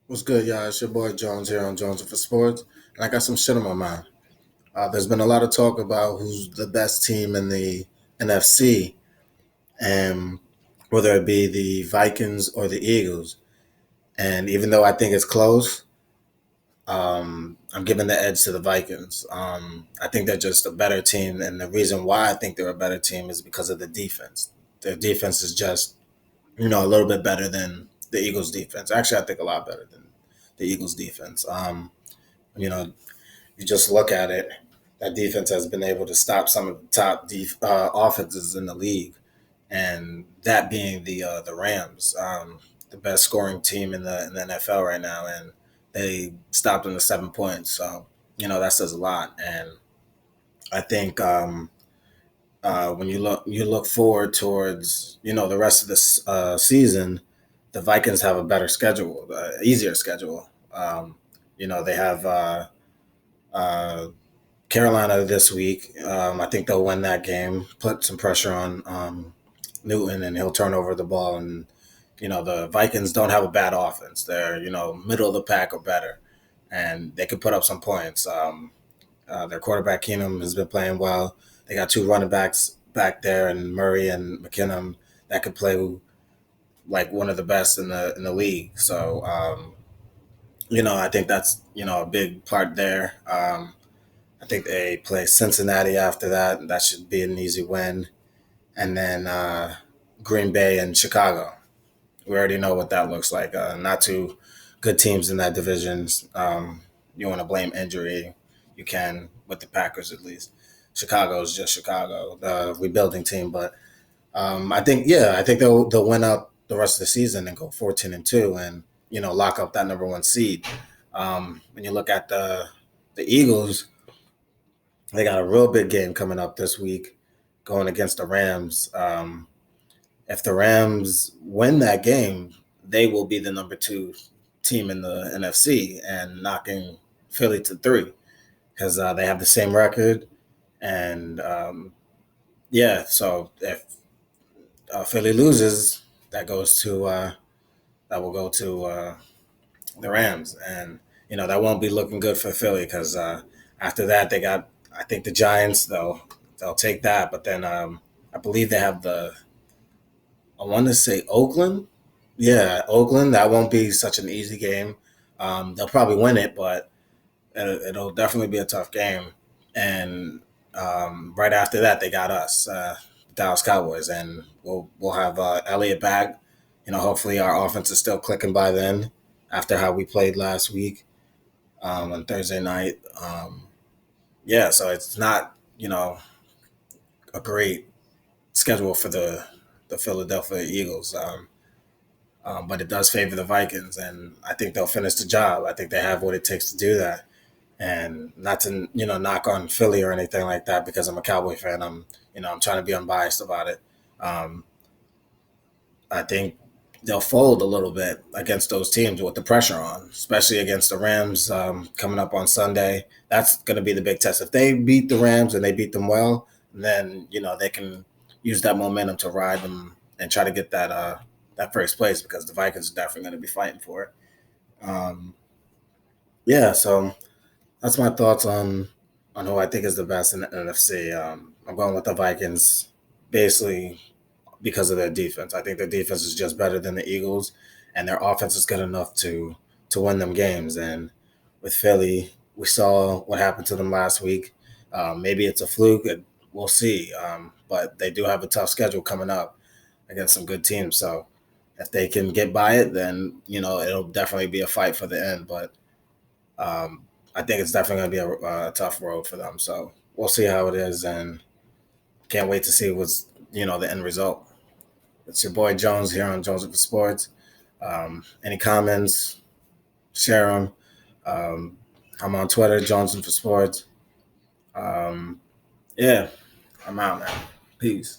What's good, y'all? It's your boy Jones here on Jones for Sports, and I got some shit on my mind. There's been a lot of talk about who's the best team in the NFC, and whether it be the Vikings or the Eagles. And even though I think it's close, I'm giving the edge to the Vikings. I think they're just a better team, and the reason why I think they're a better team is because of the defense. Their defense is just a little bit better than the Eagles' defense. Actually, I think a lot better than the Eagles' defense. You know, you just look at it, that defense has been able to stop some of the top offenses in the league, and that being the Rams, the best scoring team in the NFL right now, and they stopped them to 7 points. So that says a lot, and I think when you look forward towards the rest of this season, the Vikings have a better schedule, easier schedule. They have. Uh, Carolina this week. I think they'll win that game. Put some pressure on Newton, and he'll turn over the ball. And the Vikings don't have a bad offense. They're middle of the pack or better, and they could put up some points. Their quarterback Keenum has been playing well. They got two running backs back there, and Murray and McKinnon that could play like one of the best in the league. So I think that's a big part there. I think they play Cincinnati after that. That should be an easy win. And then Green Bay and Chicago. We already know what that looks like. Not two good teams in that division. You want to blame injury, you can with the Packers at least. Chicago is just Chicago, the rebuilding team. But I think they'll win out the rest of the season and go 14-2, and lock up that number one seed. When you look at the Eagles, they got a real big game coming up this week, going against the Rams. If the Rams win that game, they will be the number two team in the NFC and knocking Philly to three because they have the same record. And yeah, so if Philly loses, that goes to that will go to the Rams, and that won't be looking good for Philly because after that they got, I think, the Giants. They'll take that, but then I believe they have I want to say Oakland. Yeah, Oakland. That won't be such an easy game. They'll probably win it, but it'll definitely be a tough game. And right after that, they got us, Dallas Cowboys, and we'll have Elliott back. Hopefully our offense is still clicking by then after how we played last week on Thursday night. Yeah, so it's not a great schedule for the Philadelphia Eagles. But it does favor the Vikings, and I think they'll finish the job. I think they have what it takes to do that. And not to knock on Philly or anything like that because I'm a Cowboy fan. I'm trying to be unbiased about it. Um, I think they'll fold a little bit against those teams with the pressure on, especially against the Rams coming up on Sunday. That's going to be the big test. If they beat the Rams and they beat them well, then they can use that momentum to ride them and try to get that first place because the Vikings are definitely going to be fighting for it. Um, yeah, so that's my thoughts on who I think is the best in the NFC. I'm going with the Vikings, basically because of their defense. I think their defense is just better than the Eagles, and their offense is good enough to win them games. And with Philly, we saw what happened to them last week. Maybe it's a fluke. We'll see. But they do have a tough schedule coming up against some good teams. So if they can get by it, then it'll definitely be a fight for the end. But um, I think it's definitely going to be a tough road for them. So we'll see how it is, and can't wait to see what's the end result. It's your boy Jones here on Jones for Sports. Any comments? Share them. Um, I'm on Twitter, Johnson for Sports. Yeah, I'm out, man. Peace.